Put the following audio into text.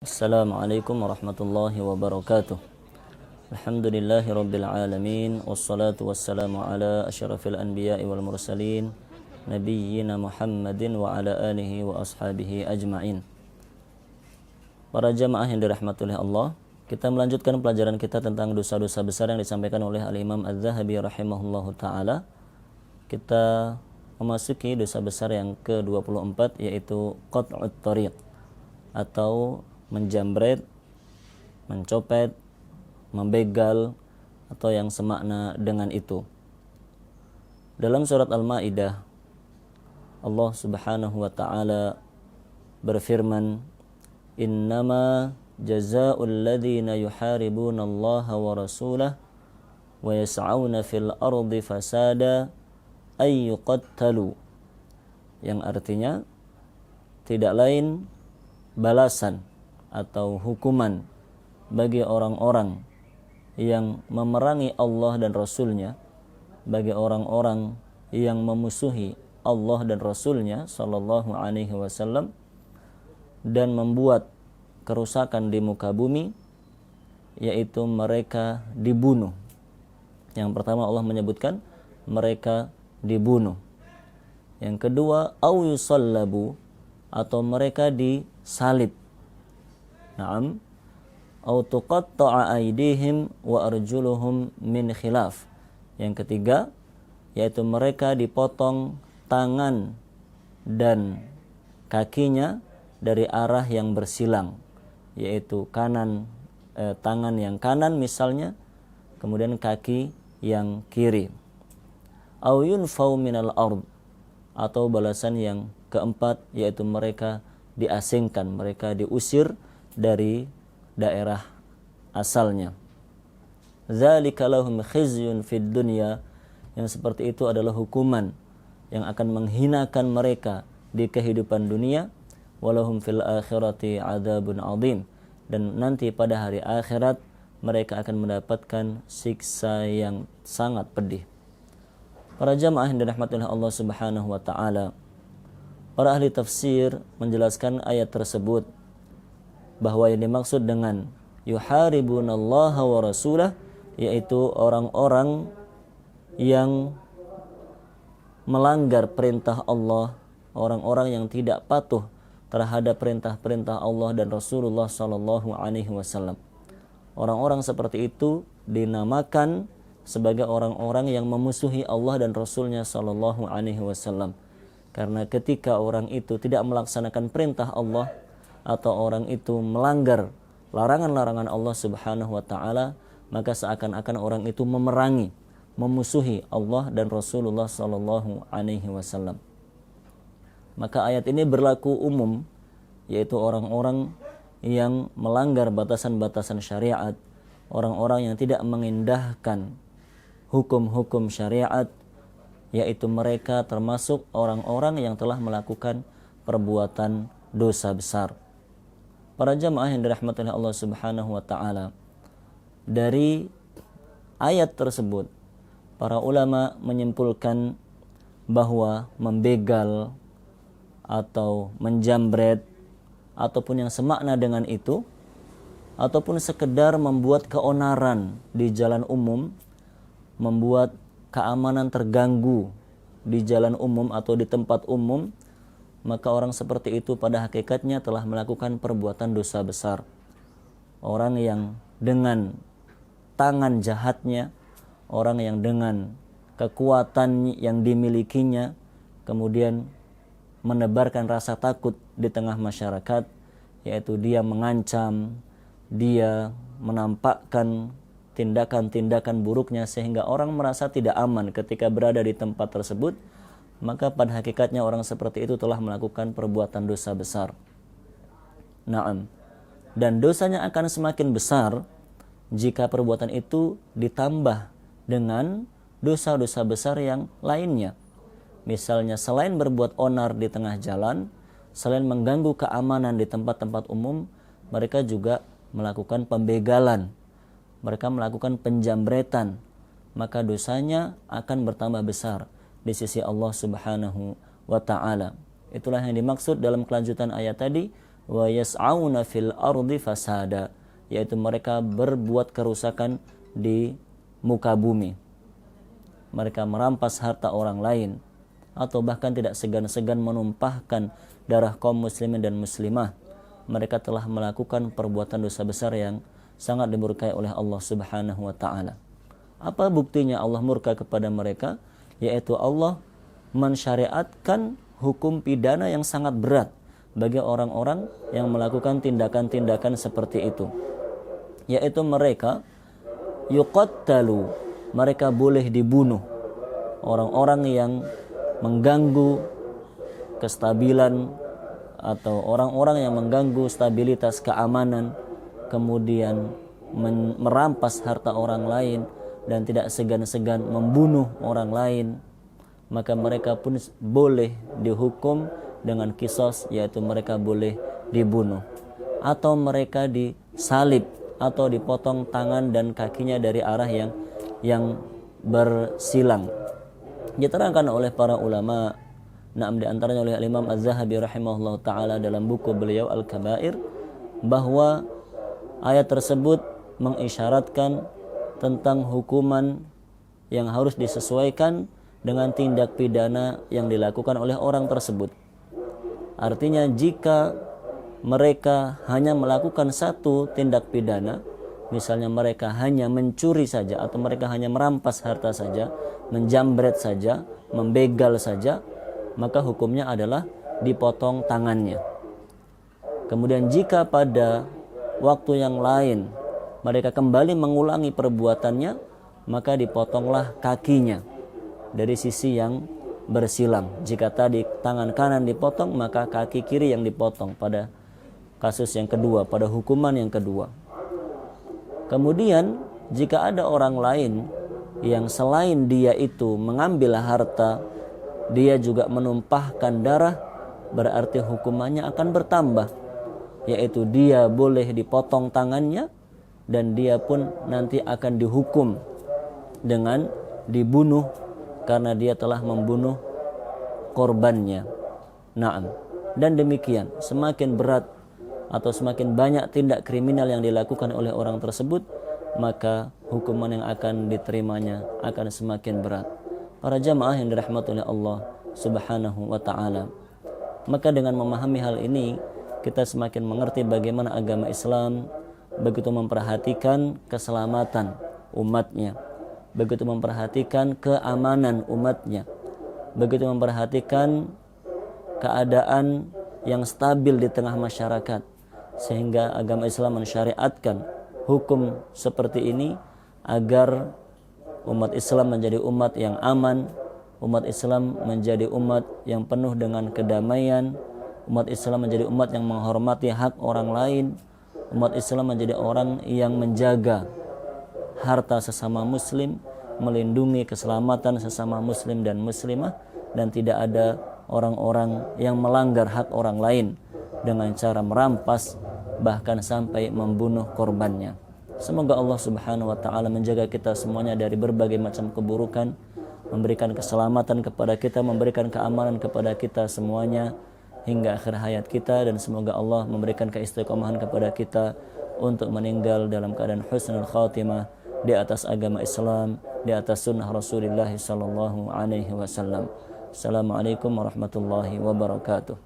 Assalamualaikum warahmatullahi wabarakatuh. Alhamdulillahi rabbil alamin. Wassalatu wassalamu ala asyrafil anbiya'i wal mursalin nabiyyina Muhammadin wa ala alihi wa ashabihi ajma'in. Para jamaah yang dirahmati oleh Allah, kita melanjutkan pelajaran kita tentang dosa-dosa besar yang disampaikan oleh Al-Imam Az-Zahabi rahimahullahu ta'ala. Kita memasuki dosa besar yang ke-24, yaitu qat'ut thariq, atau menjambret, mencopet, membegal, atau yang semakna dengan itu. Dalam surat Al-Maidah, Allah Subhanahu wa ta'ala berfirman, "Innama jazaa'ul ladzina yuharibuna Allah wa rasulahu wa yas'auna fil ardi fasada ay yuqattalu." Yang artinya tidak lain balasan atau hukuman bagi orang-orang yang memerangi Allah dan Rasulnya, bagi orang-orang yang memusuhi Allah dan Rasulnya sallallahu alaihi wasallam dan membuat kerusakan di muka bumi, yaitu mereka dibunuh. Yang pertama Allah menyebutkan mereka dibunuh. Yang kedua, au yusallabu, atau mereka disalib. Naam, au tuqatta'a aydihim wa arjuluhum min khilaf. Yang ketiga, yaitu mereka dipotong tangan dan kakinya dari arah yang bersilang, yaitu tangan yang kanan misalnya, kemudian kaki yang kiri. Au yunfau minal ard, atau balasan yang keempat, yaitu mereka diasingkan, mereka diusir dari daerah asalnya. Dzalika lahum khizyun fid dunya, yang seperti itu adalah hukuman yang akan menghinakan mereka di kehidupan dunia. Walahum fil akhirati adzabun adzim, dan nanti pada hari akhirat mereka akan mendapatkan siksa yang sangat pedih. Para jamaah yang dirahmati oleh Allah Subhanahu wa taala, para ahli tafsir menjelaskan ayat tersebut bahwa yang dimaksud dengan yuharibunallaha wa rasulah, yaitu orang-orang yang melanggar perintah Allah, orang-orang yang tidak patuh terhadap perintah-perintah Allah dan Rasulullah sallallahu alaihi wasallam. Orang-orang seperti itu dinamakan sebagai orang-orang yang memusuhi Allah dan Rasulnya sallallahu alaihi wasallam. Karena ketika orang itu tidak melaksanakan perintah Allah, atau orang itu melanggar larangan-larangan Allah Subhanahu wa taala, maka seakan-akan orang itu memerangi, memusuhi Allah dan Rasulullah sallallahu alaihi wasallam. Maka ayat ini berlaku umum, yaitu orang-orang yang melanggar batasan-batasan syariat, orang-orang yang tidak mengindahkan hukum-hukum syariat, yaitu mereka termasuk orang-orang yang telah melakukan perbuatan dosa besar. Para jamaah yang dirahmati oleh Allah Subhanahu wa taala, dari ayat tersebut para ulama menyimpulkan bahwa membegal atau menjambret ataupun yang semakna dengan itu, ataupun sekedar membuat keonaran di jalan umum, membuat keamanan terganggu di jalan umum atau di tempat umum, maka orang seperti itu pada hakikatnya telah melakukan perbuatan dosa besar. Orang yang dengan tangan jahatnya, orang yang dengan kekuatan yang dimilikinya, kemudian menebarkan rasa takut di tengah masyarakat, yaitu dia mengancam, dia menampakkan tindakan-tindakan buruknya sehingga orang merasa tidak aman ketika berada di tempat tersebut, maka pada hakikatnya orang seperti itu telah melakukan perbuatan dosa besar. Naam. Dan dosanya akan semakin besar jika perbuatan itu ditambah dengan dosa-dosa besar yang lainnya. Misalnya selain berbuat onar di tengah jalan, selain mengganggu keamanan di tempat-tempat umum, mereka juga melakukan pembegalan, mereka melakukan penjambretan, maka dosanya akan bertambah besar di sisi Allah Subhanahu wa ta'ala. Itulah yang dimaksud dalam kelanjutan ayat tadi, wa yas'auna fil ardi fasada, yaitu mereka berbuat kerusakan di muka bumi. Mereka merampas harta orang lain atau bahkan tidak segan-segan menumpahkan darah kaum muslimin dan muslimah. Mereka telah melakukan perbuatan dosa besar yang sangat dimurkai oleh Allah Subhanahu wa taala. Apa buktinya Allah murka kepada mereka? Yaitu Allah mensyariatkan hukum pidana yang sangat berat bagi orang-orang yang melakukan tindakan-tindakan seperti itu. Yaitu mereka yuqattalu, mereka boleh dibunuh. Orang-orang yang mengganggu kestabilan atau orang-orang yang mengganggu stabilitas keamanan, kemudian merampas harta orang lain dan tidak segan-segan membunuh orang lain, maka mereka pun boleh dihukum dengan kisos, yaitu mereka boleh dibunuh. Atau mereka disalib atau dipotong tangan dan kakinya dari arah yang bersilang. Diterangkan oleh para ulama, di antaranya oleh Imam Az-Zahabi rahimahullah ta'ala dalam buku beliau Al-Kabair, bahwa ayat tersebut mengisyaratkan tentang hukuman yang harus disesuaikan dengan tindak pidana yang dilakukan oleh orang tersebut. Artinya jika mereka hanya melakukan satu tindak pidana, misalnya mereka hanya mencuri saja atau mereka hanya merampas harta saja, menjambret saja, membegal saja, maka hukumnya adalah dipotong tangannya. Kemudian jika pada waktu yang lain mereka kembali mengulangi perbuatannya, maka dipotonglah kakinya dari sisi yang bersilang. Jika tadi tangan kanan dipotong, maka kaki kiri yang dipotong pada kasus yang kedua, pada hukuman yang kedua. Kemudian jika ada orang lain yang selain dia itu mengambil harta, dia juga menumpahkan darah, berarti hukumannya akan bertambah, yaitu dia boleh dipotong tangannya dan dia pun nanti akan dihukum dengan dibunuh karena dia telah membunuh korbannya. Naam. Dan demikian, semakin berat atau semakin banyak tindak kriminal yang dilakukan oleh orang tersebut, maka hukuman yang akan diterimanya akan semakin berat. Para jamaah yang dirahmati oleh Allah Subhanahu wa ta'ala, maka dengan memahami hal ini, kita semakin mengerti bagaimana agama Islam begitu memperhatikan keselamatan umatnya, begitu memperhatikan keamanan umatnya, begitu memperhatikan keadaan yang stabil di tengah masyarakat, sehingga agama Islam mensyariatkan hukum seperti ini agar umat Islam menjadi umat yang aman, umat Islam menjadi umat yang penuh dengan kedamaian, umat Islam menjadi umat yang menghormati hak orang lain, umat Islam menjadi orang yang menjaga harta sesama muslim, melindungi keselamatan sesama muslim dan muslimah, dan tidak ada orang-orang yang melanggar hak orang lain dengan cara merampas bahkan sampai membunuh korbannya. Semoga Allah Subhanahu wa ta'ala menjaga kita semuanya dari berbagai macam keburukan, memberikan keselamatan kepada kita, memberikan keamanan kepada kita semuanya hingga akhir hayat kita, dan semoga Allah memberikan keistiqomahan kepada kita untuk meninggal dalam keadaan husnul khatimah di atas agama Islam, di atas sunnah Rasulullah sallallahu alaihi wasallam. Assalamualaikum warahmatullahi wabarakatuh.